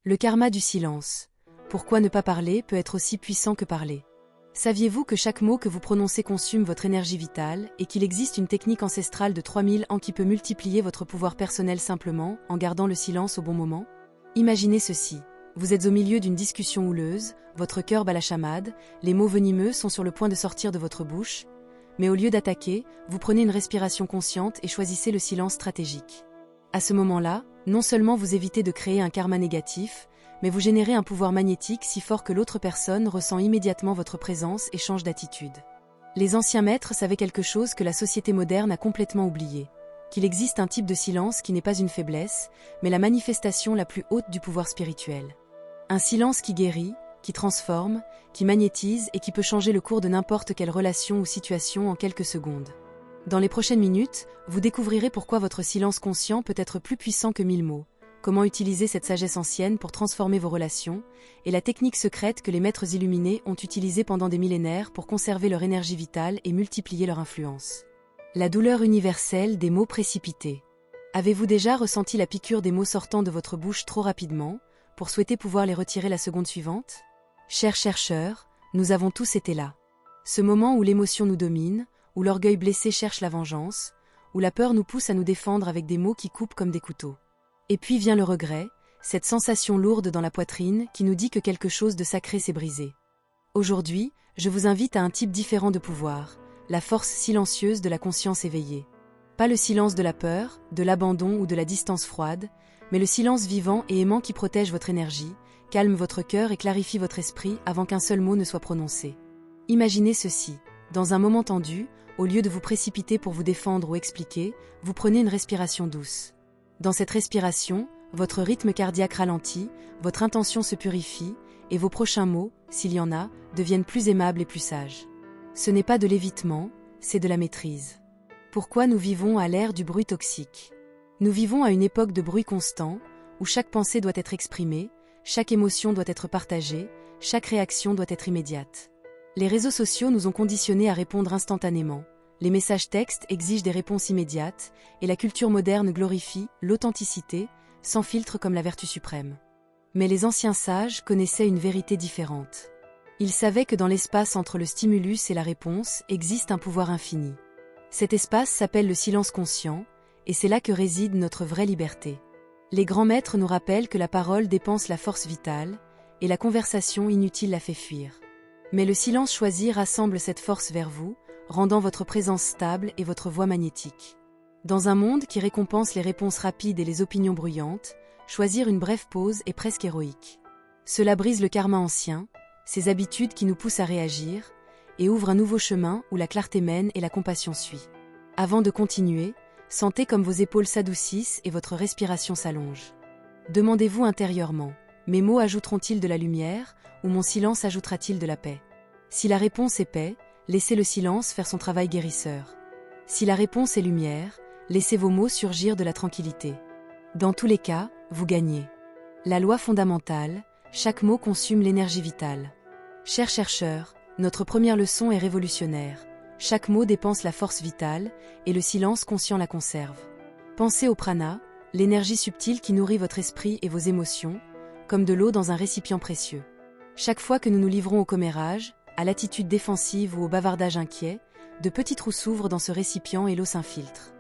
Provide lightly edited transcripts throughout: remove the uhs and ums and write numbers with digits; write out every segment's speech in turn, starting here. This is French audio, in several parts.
Le karma du silence. Pourquoi ne pas parler peut être aussi puissant que parler? Saviez-vous que chaque mot que vous prononcez consomme votre énergie vitale et qu'il existe une technique ancestrale de 3000 ans qui peut multiplier votre pouvoir personnel simplement en gardant le silence au bon moment? Imaginez ceci. Vous êtes au milieu d'une discussion houleuse, votre cœur bat la chamade, les mots venimeux sont sur le point de sortir de votre bouche, mais au lieu d'attaquer, vous prenez une respiration consciente et choisissez le silence stratégique. À ce moment-là, non seulement vous évitez de créer un karma négatif, mais vous générez un pouvoir magnétique si fort que l'autre personne ressent immédiatement votre présence et change d'attitude. Les anciens maîtres savaient quelque chose que la société moderne a complètement oublié, qu'il existe un type de silence qui n'est pas une faiblesse, mais la manifestation la plus haute du pouvoir spirituel. Un silence qui guérit, qui transforme, qui magnétise et qui peut changer le cours de n'importe quelle relation ou situation en quelques secondes. Dans les prochaines minutes, vous découvrirez pourquoi votre silence conscient peut être plus puissant que 1000 mots, comment utiliser cette sagesse ancienne pour transformer vos relations, et la technique secrète que les maîtres illuminés ont utilisée pendant des millénaires pour conserver leur énergie vitale et multiplier leur influence. La douleur universelle des mots précipités. Avez-vous déjà ressenti la piqûre des mots sortant de votre bouche trop rapidement, pour souhaiter pouvoir les retirer la seconde suivante? Chers chercheurs, nous avons tous été là. Ce moment où l'émotion nous domine, où l'orgueil blessé cherche la vengeance, où la peur nous pousse à nous défendre avec des mots qui coupent comme des couteaux. Et puis vient le regret, cette sensation lourde dans la poitrine qui nous dit que quelque chose de sacré s'est brisé. Aujourd'hui, je vous invite à un type différent de pouvoir, la force silencieuse de la conscience éveillée. Pas le silence de la peur, de l'abandon ou de la distance froide, mais le silence vivant et aimant qui protège votre énergie, calme votre cœur et clarifie votre esprit avant qu'un seul mot ne soit prononcé. Imaginez ceci, dans un moment tendu, au lieu de vous précipiter pour vous défendre ou expliquer, vous prenez une respiration douce. Dans cette respiration, votre rythme cardiaque ralentit, votre intention se purifie, et vos prochains mots, s'il y en a, deviennent plus aimables et plus sages. Ce n'est pas de l'évitement, c'est de la maîtrise. Pourquoi nous vivons à l'ère du bruit toxique? Nous vivons à une époque de bruit constant, où chaque pensée doit être exprimée, chaque émotion doit être partagée, chaque réaction doit être immédiate. Les réseaux sociaux nous ont conditionnés à répondre instantanément. Les messages textes exigent des réponses immédiates, et la culture moderne glorifie l'authenticité, sans filtre comme la vertu suprême. Mais les anciens sages connaissaient une vérité différente. Ils savaient que dans l'espace entre le stimulus et la réponse existe un pouvoir infini. Cet espace s'appelle le silence conscient, et c'est là que réside notre vraie liberté. Les grands maîtres nous rappellent que la parole dépense la force vitale, et la conversation inutile la fait fuir. Mais le silence choisi rassemble cette force vers vous, rendant votre présence stable et votre voix magnétique. Dans un monde qui récompense les réponses rapides et les opinions bruyantes, choisir une brève pause est presque héroïque. Cela brise le karma ancien, ces habitudes qui nous poussent à réagir, et ouvre un nouveau chemin où la clarté mène et la compassion suit. Avant de continuer, sentez comme vos épaules s'adoucissent et votre respiration s'allonge. Demandez-vous intérieurement, mes mots ajouteront-ils de la lumière, ou mon silence ajoutera-t-il de la paix? Si la réponse est paix, laissez le silence faire son travail guérisseur. Si la réponse est lumière, laissez vos mots surgir de la tranquillité. Dans tous les cas, vous gagnez. La loi fondamentale, chaque mot consomme l'énergie vitale. Chers chercheurs, notre première leçon est révolutionnaire. Chaque mot dépense la force vitale, et le silence conscient la conserve. Pensez au prana, l'énergie subtile qui nourrit votre esprit et vos émotions, comme de l'eau dans un récipient précieux. Chaque fois que nous nous livrons au commérage, à l'attitude défensive ou au bavardage inquiet, de petits trous s'ouvrent dans ce récipient et l'eau s'infiltre.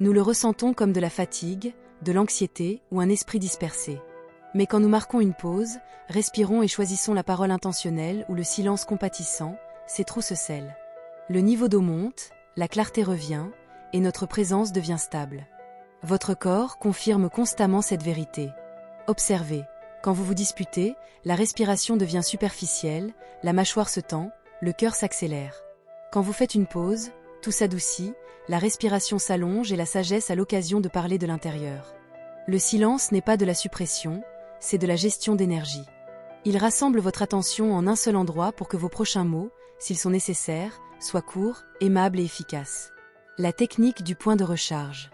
Nous le ressentons comme de la fatigue, de l'anxiété ou un esprit dispersé. Mais quand nous marquons une pause, respirons et choisissons la parole intentionnelle ou le silence compatissant, ces trous se scellent. Le niveau d'eau monte, la clarté revient, et notre présence devient stable. Votre corps confirme constamment cette vérité. Observez. Quand vous vous disputez, la respiration devient superficielle, la mâchoire se tend, le cœur s'accélère. Quand vous faites une pause, tout s'adoucit, la respiration s'allonge et la sagesse a l'occasion de parler de l'intérieur. Le silence n'est pas de la suppression, c'est de la gestion d'énergie. Il rassemble votre attention en un seul endroit pour que vos prochains mots, s'ils sont nécessaires, soient courts, aimables et efficaces. La technique du point de recharge.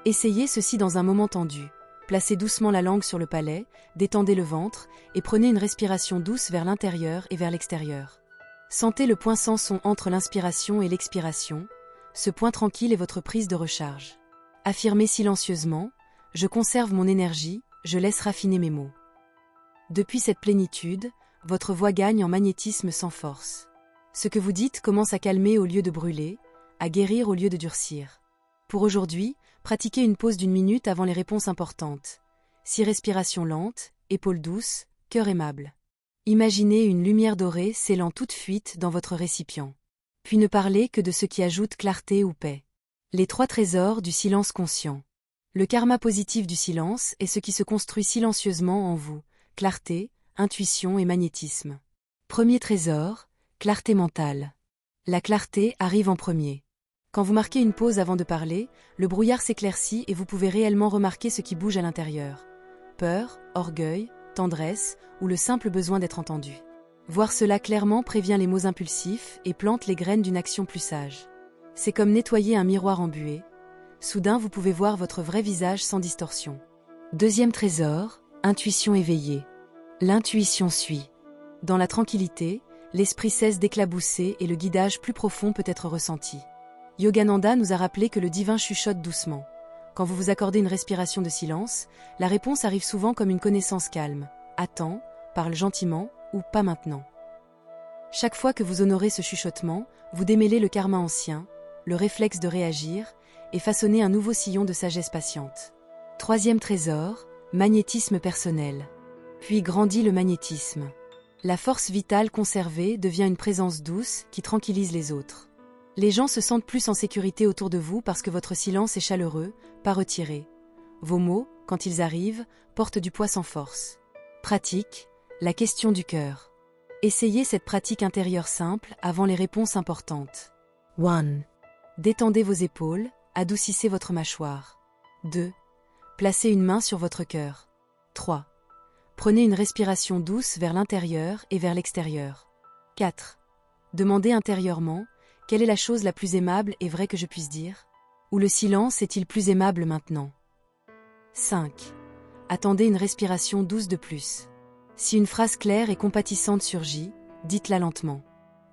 Essayez ceci dans un moment tendu. Placez doucement la langue sur le palais, détendez le ventre et prenez une respiration douce vers l'intérieur et vers l'extérieur. Sentez le point sans son entre l'inspiration et l'expiration. Ce point tranquille est votre prise de recharge. Affirmez silencieusement, je conserve mon énergie, je laisse raffiner mes mots. Depuis cette plénitude, votre voix gagne en magnétisme sans force. Ce que vous dites commence à calmer au lieu de brûler, à guérir au lieu de durcir. Pour aujourd'hui, pratiquez une pause d'1 minute avant les réponses importantes. 6 respirations lentes, épaules douces, cœur aimable. Imaginez une lumière dorée scellant toute fuite dans votre récipient. Puis ne parlez que de ce qui ajoute clarté ou paix. Les 3 trésors du silence conscient. Le karma positif du silence est ce qui se construit silencieusement en vous, clarté, intuition et magnétisme. Premier trésor, clarté mentale. La clarté arrive en premier. Quand vous marquez une pause avant de parler, le brouillard s'éclaircit et vous pouvez réellement remarquer ce qui bouge à l'intérieur. Peur, orgueil, tendresse ou le simple besoin d'être entendu. Voir cela clairement prévient les mots impulsifs et plante les graines d'une action plus sage. C'est comme nettoyer un miroir embué. Soudain, vous pouvez voir votre vrai visage sans distorsion. Deuxième trésor, intuition éveillée. L'intuition suit. Dans la tranquillité, l'esprit cesse d'éclabousser et le guidage plus profond peut être ressenti. Yogananda nous a rappelé que le divin chuchote doucement. Quand vous vous accordez une respiration de silence, la réponse arrive souvent comme une connaissance calme. Attends, parle gentiment ou pas maintenant. Chaque fois que vous honorez ce chuchotement, vous démêlez le karma ancien, le réflexe de réagir, et façonnez un nouveau sillon de sagesse patiente. Troisième trésor, magnétisme personnel. Puis grandit le magnétisme. La force vitale conservée devient une présence douce qui tranquillise les autres. Les gens se sentent plus en sécurité autour de vous parce que votre silence est chaleureux, pas retiré. Vos mots, quand ils arrivent, portent du poids sans force. Pratique, la question du cœur. Essayez cette pratique intérieure simple avant les réponses importantes. 1. Détendez vos épaules, adoucissez votre mâchoire. 2. Placez une main sur votre cœur. 3. Prenez une respiration douce vers l'intérieur et vers l'extérieur. 4. Demandez intérieurement, quelle est la chose la plus aimable et vraie que je puisse dire? Ou le silence est-il plus aimable maintenant? 5. Attendez une respiration douce de plus. Si une phrase claire et compatissante surgit, dites-la lentement.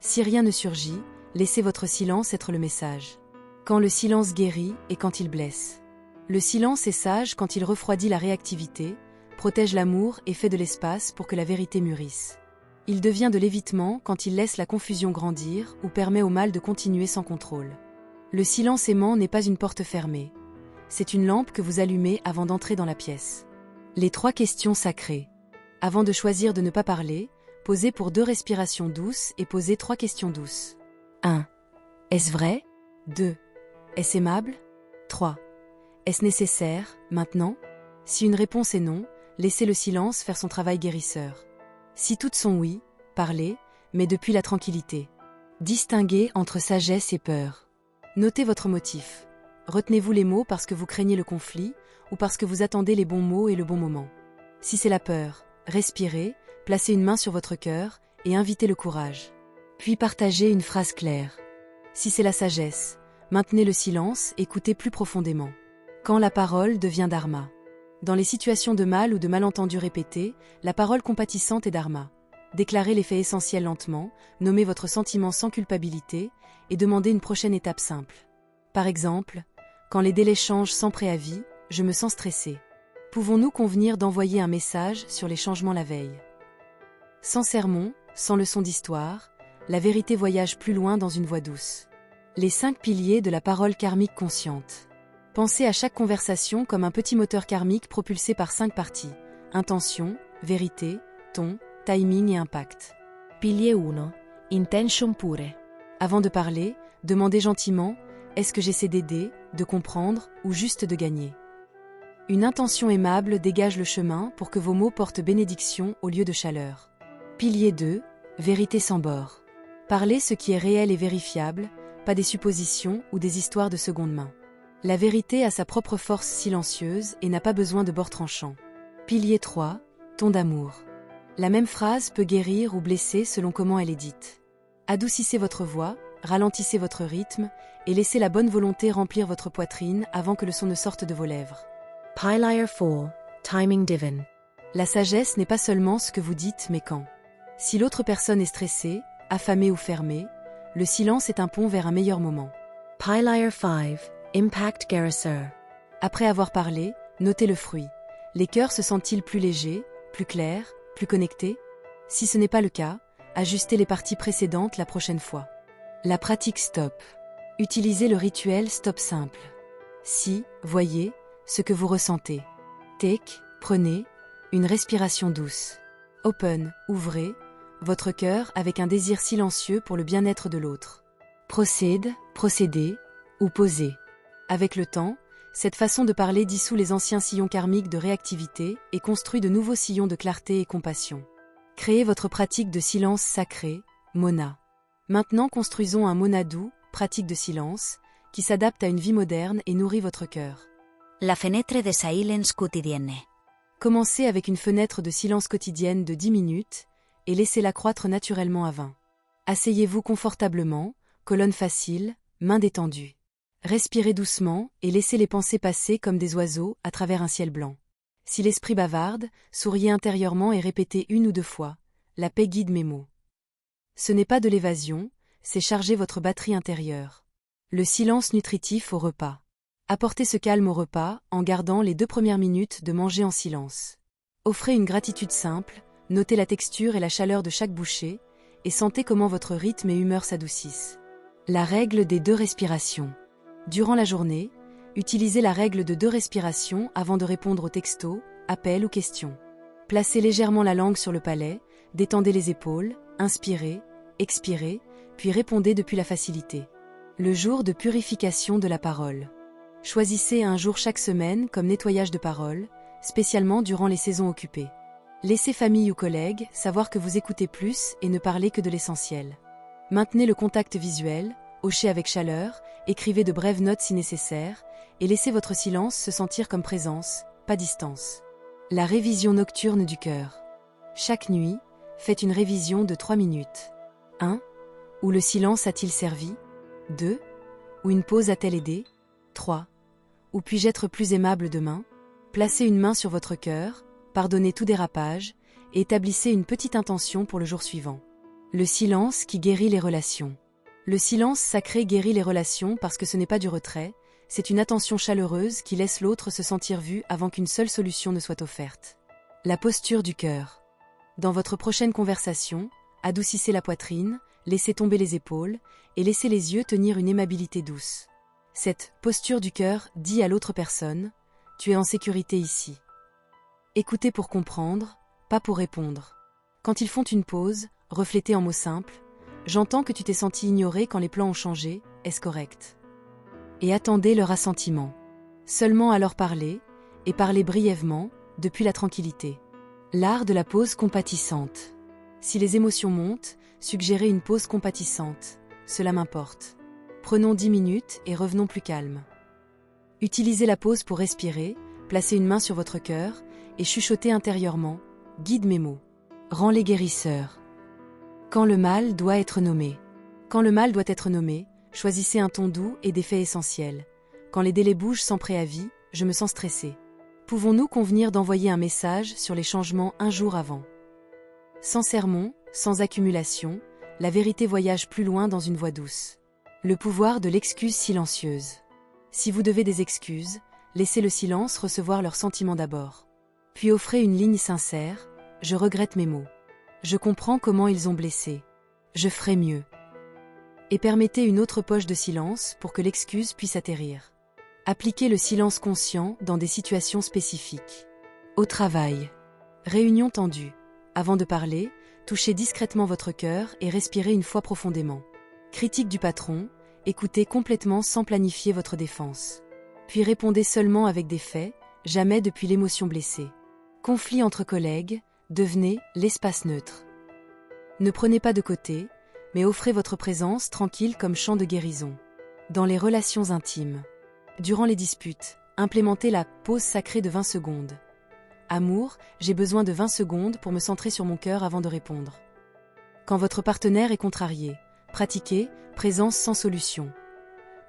Si rien ne surgit, laissez votre silence être le message. Quand le silence guérit et quand il blesse. Le silence est sage quand il refroidit la réactivité, protège l'amour et fait de l'espace pour que la vérité mûrisse. Il devient de l'évitement quand il laisse la confusion grandir ou permet au mal de continuer sans contrôle. Le silence aimant n'est pas une porte fermée. C'est une lampe que vous allumez avant d'entrer dans la pièce. Les 3 questions sacrées. Avant de choisir de ne pas parler, posez pour 2 respirations douces et posez 3 questions douces. 1. Est-ce vrai? 2. Est-ce aimable? 3. Est-ce nécessaire, maintenant? Si une réponse est non, laissez le silence faire son travail guérisseur. Si toutes sont oui, parlez, mais depuis la tranquillité. Distinguez entre sagesse et peur. Notez votre motif. Retenez-vous les mots parce que vous craignez le conflit ou parce que vous attendez les bons mots et le bon moment. Si c'est la peur, respirez, placez une main sur votre cœur et invitez le courage. Puis partagez une phrase claire. Si c'est la sagesse, maintenez le silence, écoutez plus profondément. Quand la parole devient dharma. Dans les situations de mal ou de malentendus répétés, la parole compatissante est dharma. Déclarez les faits essentiels lentement, nommez votre sentiment sans culpabilité et demandez une prochaine étape simple. Par exemple, quand les délais changent sans préavis, je me sens stressé. Pouvons-nous convenir d'envoyer un message sur les changements la veille? Sans sermon, sans leçon d'histoire, la vérité voyage plus loin dans une voix douce. Les 5 piliers de la parole karmique consciente. Pensez à chaque conversation comme un petit moteur karmique propulsé par 5 parties. Intention, vérité, ton, timing et impact. Pilier 1. Intention pure. Avant de parler, demandez gentiment, est-ce que j'essaie d'aider, de comprendre ou juste de gagner? Une intention aimable dégage le chemin pour que vos mots portent bénédiction au lieu de chaleur. Pilier 2. Vérité sans bord. Parlez ce qui est réel et vérifiable, pas des suppositions ou des histoires de seconde main. La vérité a sa propre force silencieuse et n'a pas besoin de bord tranchant. Pilier 3. Ton d'amour. La même phrase peut guérir ou blesser selon comment elle est dite. Adoucissez votre voix, ralentissez votre rythme et laissez la bonne volonté remplir votre poitrine avant que le son ne sorte de vos lèvres. Pilier 4. Timing divine. La sagesse n'est pas seulement ce que vous dites mais quand. Si l'autre personne est stressée, affamée ou fermée, le silence est un pont vers un meilleur moment. Pilier 5. Impact guérisseur. Après avoir parlé, notez le fruit. Les cœurs se sentent-ils plus légers, plus clairs, Plus connecté? Si ce n'est pas le cas, ajustez les parties précédentes la prochaine fois. La pratique stop. Utilisez le rituel stop simple. Si, voyez, ce que vous ressentez. Take, prenez, une respiration douce. Open, ouvrez, votre cœur avec un désir silencieux pour le bien-être de l'autre. Proceed, procédez, ou posez. Avec le temps, cette façon de parler dissout les anciens sillons karmiques de réactivité et construit de nouveaux sillons de clarté et compassion. Créez votre pratique de silence sacré, Mona. Maintenant construisons un Mona doux, pratique de silence, qui s'adapte à une vie moderne et nourrit votre cœur. La fenêtre de silence quotidienne. Commencez avec une fenêtre de silence quotidienne de 10 minutes et laissez-la croître naturellement à 20. Asseyez-vous confortablement, colonne facile, mains détendues. Respirez doucement et laissez les pensées passer comme des oiseaux à travers un ciel blanc. Si l'esprit bavarde, souriez intérieurement et répétez 1 ou 2 fois « La paix guide mes mots ». Ce n'est pas de l'évasion, c'est charger votre batterie intérieure. Le silence nutritif au repas. Apportez ce calme au repas en gardant les 2 premières minutes de manger en silence. Offrez une gratitude simple, notez la texture et la chaleur de chaque bouchée, et sentez comment votre rythme et humeur s'adoucissent. La règle des 2 respirations. Durant la journée, utilisez la règle de 2 respirations avant de répondre aux textos, appels ou questions. Placez légèrement la langue sur le palais, détendez les épaules, inspirez, expirez, puis répondez depuis la facilité. Le jour de purification de la parole. Choisissez un jour chaque semaine comme nettoyage de parole, spécialement durant les saisons occupées. Laissez famille ou collègues savoir que vous écoutez plus et ne parlez que de l'essentiel. Maintenez le contact visuel, hochez avec chaleur, écrivez de brèves notes si nécessaire, et laissez votre silence se sentir comme présence, pas distance. La révision nocturne du cœur. Chaque nuit, faites une révision de 3 minutes. 1. Où le silence a-t-il servi? 2. Où une pause a-t-elle aidé? 3. Où puis-je être plus aimable demain? Placez une main sur votre cœur, pardonnez tout dérapage, et établissez une petite intention pour le jour suivant. Le silence qui guérit les relations. Le silence sacré guérit les relations parce que ce n'est pas du retrait, c'est une attention chaleureuse qui laisse l'autre se sentir vu avant qu'une seule solution ne soit offerte. La posture du cœur. Dans votre prochaine conversation, adoucissez la poitrine, laissez tomber les épaules, et laissez les yeux tenir une aimabilité douce. Cette posture du cœur dit à l'autre personne « Tu es en sécurité ici ». Écoutez pour comprendre, pas pour répondre. Quand ils font une pause, reflétez en mots simples « J'entends que tu t'es senti ignoré quand les plans ont changé, est-ce correct ?» Et attendez leur assentiment. Seulement alors parler, et parler brièvement, depuis la tranquillité. L'art de la pause compatissante. Si les émotions montent, suggérez une pause compatissante. Cela m'importe. Prenons 10 minutes et revenons plus calmes. Utilisez la pause pour respirer, placez une main sur votre cœur et chuchotez intérieurement « Guide mes mots. Rends-les guérisseurs. » Quand le mal doit être nommé. Quand le mal doit être nommé, choisissez un ton doux et des faits essentiels. Quand les délais bougent sans préavis, je me sens stressé. Pouvons-nous convenir d'envoyer un message sur les changements un jour avant? Sans sermon, sans accumulation, la vérité voyage plus loin dans une voix douce. Le pouvoir de l'excuse silencieuse. Si vous devez des excuses, laissez le silence recevoir leurs sentiments d'abord. Puis offrez une ligne sincère, « Je regrette mes mots. Je comprends comment ils ont blessé. Je ferai mieux. » Et permettez une autre poche de silence pour que l'excuse puisse atterrir. Appliquez le silence conscient dans des situations spécifiques. Au travail. Réunion tendue. Avant de parler, touchez discrètement votre cœur et respirez une fois profondément. Critique du patron, écoutez complètement sans planifier votre défense. Puis répondez seulement avec des faits, jamais depuis l'émotion blessée. Conflit entre collègues, devenez l'espace neutre. Ne prenez pas de côté, mais offrez votre présence tranquille comme chant de guérison. Dans les relations intimes. Durant les disputes, implémentez la pause sacrée de 20 secondes. Amour, j'ai besoin de 20 secondes pour me centrer sur mon cœur avant de répondre. Quand votre partenaire est contrarié, pratiquez présence sans solution.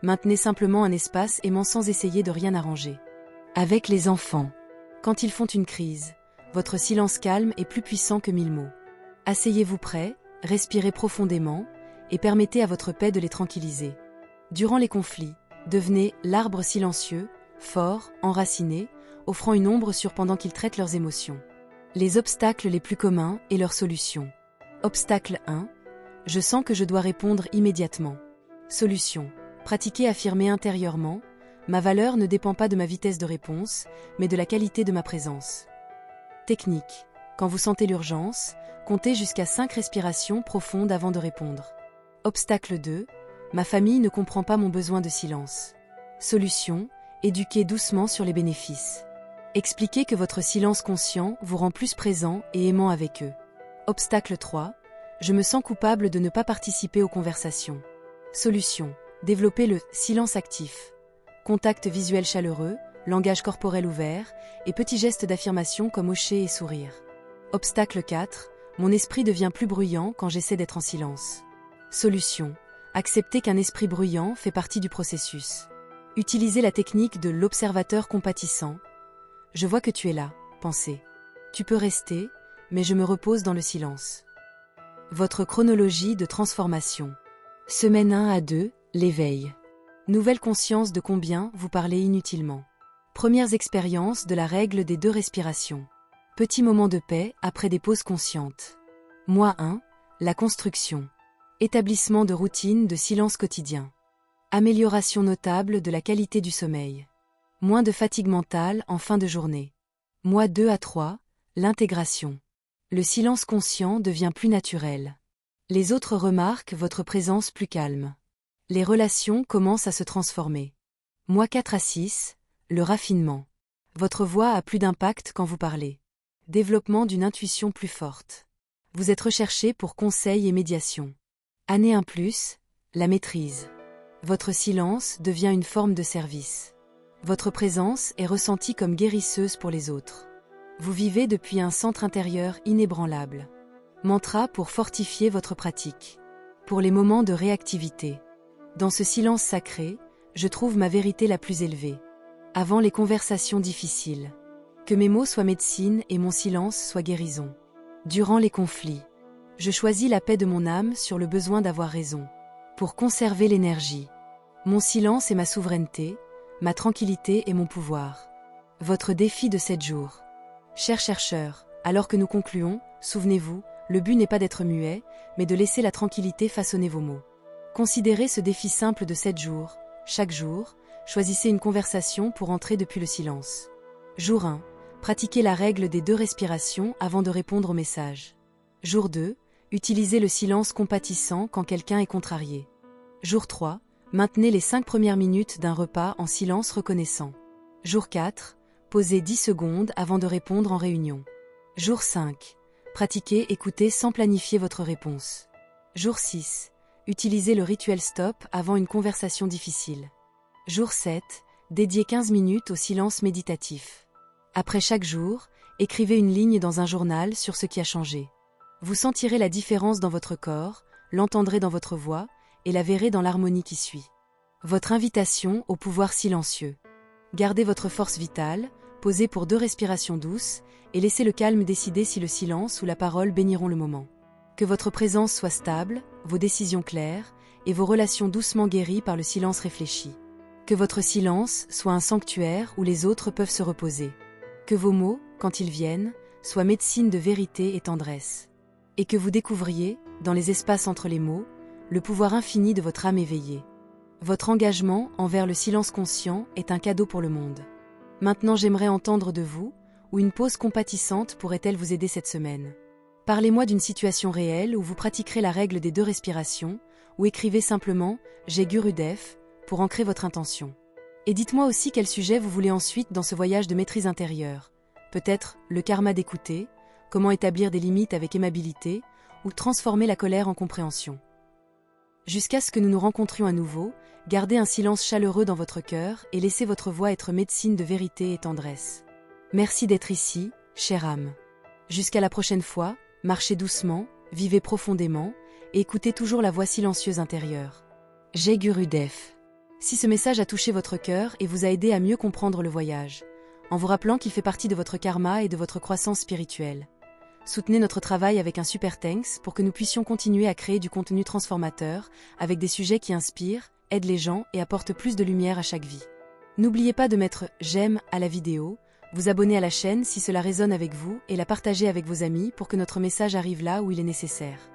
Maintenez simplement un espace aimant sans essayer de rien arranger. Avec les enfants. Quand ils font une crise, votre silence calme est plus puissant que 1000 mots. Asseyez-vous près, respirez profondément, et permettez à votre paix de les tranquilliser. Durant les conflits, devenez l'arbre silencieux, fort, enraciné, offrant une ombre sur pendant qu'ils traitent leurs émotions. Les obstacles les plus communs et leurs solutions. Obstacle 1. Je sens que je dois répondre immédiatement. Solution. Pratiquer affirmer intérieurement. Ma valeur ne dépend pas de ma vitesse de réponse, mais de la qualité de ma présence. Technique. Quand vous sentez l'urgence, comptez jusqu'à 5 respirations profondes avant de répondre. Obstacle 2. Ma famille ne comprend pas mon besoin de silence. Solution. Éduquez doucement sur les bénéfices. Expliquez que votre silence conscient vous rend plus présent et aimant avec eux. Obstacle 3. Je me sens coupable de ne pas participer aux conversations. Solution. Développez le silence actif. Contact visuel chaleureux, langage corporel ouvert et petits gestes d'affirmation comme hocher et sourire. Obstacle 4. Mon esprit devient plus bruyant quand j'essaie d'être en silence. Solution. Acceptez qu'un esprit bruyant fait partie du processus. Utilisez la technique de l'observateur compatissant. Je vois que tu es là, pensez. Tu peux rester, mais je me repose dans le silence. Votre chronologie de transformation. Semaine 1 à 2, l'éveil. Nouvelle conscience de combien vous parlez inutilement. Premières expériences de la règle des 2 respirations. Petit moment de paix après des pauses conscientes. Mois 1, la construction. Établissement de routines de silence quotidien. Amélioration notable de la qualité du sommeil. Moins de fatigue mentale en fin de journée. Mois 2 à 3, l'intégration. Le silence conscient devient plus naturel. Les autres remarquent votre présence plus calme. Les relations commencent à se transformer. Mois 4 à 6, le raffinement. Votre voix a plus d'impact quand vous parlez. Développement d'une intuition plus forte. Vous êtes recherché pour conseils et médiation. Année 1+, la maîtrise. Votre silence devient une forme de service. Votre présence est ressentie comme guérisseuse pour les autres. Vous vivez depuis un centre intérieur inébranlable. Mantra pour fortifier votre pratique. Pour les moments de réactivité. Dans ce silence sacré, je trouve ma vérité la plus élevée. Avant les conversations difficiles. Que mes mots soient médecine et mon silence soit guérison. Durant les conflits. Je choisis la paix de mon âme sur le besoin d'avoir raison. Pour conserver l'énergie. Mon silence est ma souveraineté, ma tranquillité est mon pouvoir. Votre défi de 7 jours. Chers chercheurs, alors que nous concluons, souvenez-vous, le but n'est pas d'être muet, mais de laisser la tranquillité façonner vos mots. Considérez ce défi simple de 7 jours. Chaque jour, choisissez une conversation pour entrer depuis le silence. Jour 1. Pratiquez la règle des 2 respirations avant de répondre au message. Jour 2. Utilisez le silence compatissant quand quelqu'un est contrarié. Jour 3. Maintenez les 5 premières minutes d'un repas en silence reconnaissant. Jour 4. Posez 10 secondes avant de répondre en réunion. Jour 5. Pratiquez écouter sans planifier votre réponse. Jour 6. Utilisez le rituel stop avant une conversation difficile. Jour 7. Dédiez 15 minutes au silence méditatif. Après chaque jour, écrivez une ligne dans un journal sur ce qui a changé. Vous sentirez la différence dans votre corps, l'entendrez dans votre voix, et la verrez dans l'harmonie qui suit. Votre invitation au pouvoir silencieux. Gardez votre force vitale, posez pour 2 respirations douces, et laissez le calme décider si le silence ou la parole béniront le moment. Que votre présence soit stable, vos décisions claires, et vos relations doucement guéries par le silence réfléchi. Que votre silence soit un sanctuaire où les autres peuvent se reposer. Que vos mots, quand ils viennent, soient médecine de vérité et tendresse. Et que vous découvriez, dans les espaces entre les mots, le pouvoir infini de votre âme éveillée. Votre engagement envers le silence conscient est un cadeau pour le monde. Maintenant j'aimerais entendre de vous, ou une pause compatissante pourrait-elle vous aider cette semaine. Parlez-moi d'une situation réelle où vous pratiquerez la règle des 2 respirations, ou écrivez simplement « J'ai Gurudev » pour ancrer votre intention. Et dites-moi aussi quel sujet vous voulez ensuite dans ce voyage de maîtrise intérieure. Peut-être le karma d'écouter, comment établir des limites avec aimabilité, ou transformer la colère en compréhension. Jusqu'à ce que nous nous rencontrions à nouveau, gardez un silence chaleureux dans votre cœur et laissez votre voix être médecine de vérité et tendresse. Merci d'être ici, chère âme. Jusqu'à la prochaine fois, marchez doucement, vivez profondément, et écoutez toujours la voix silencieuse intérieure. Jai Gurudev. Si ce message a touché votre cœur et vous a aidé à mieux comprendre le voyage, en vous rappelant qu'il fait partie de votre karma et de votre croissance spirituelle, soutenez notre travail avec un super thanks pour que nous puissions continuer à créer du contenu transformateur avec des sujets qui inspirent, aident les gens et apportent plus de lumière à chaque vie. N'oubliez pas de mettre « j'aime » à la vidéo, vous abonner à la chaîne si cela résonne avec vous et la partager avec vos amis pour que notre message arrive là où il est nécessaire.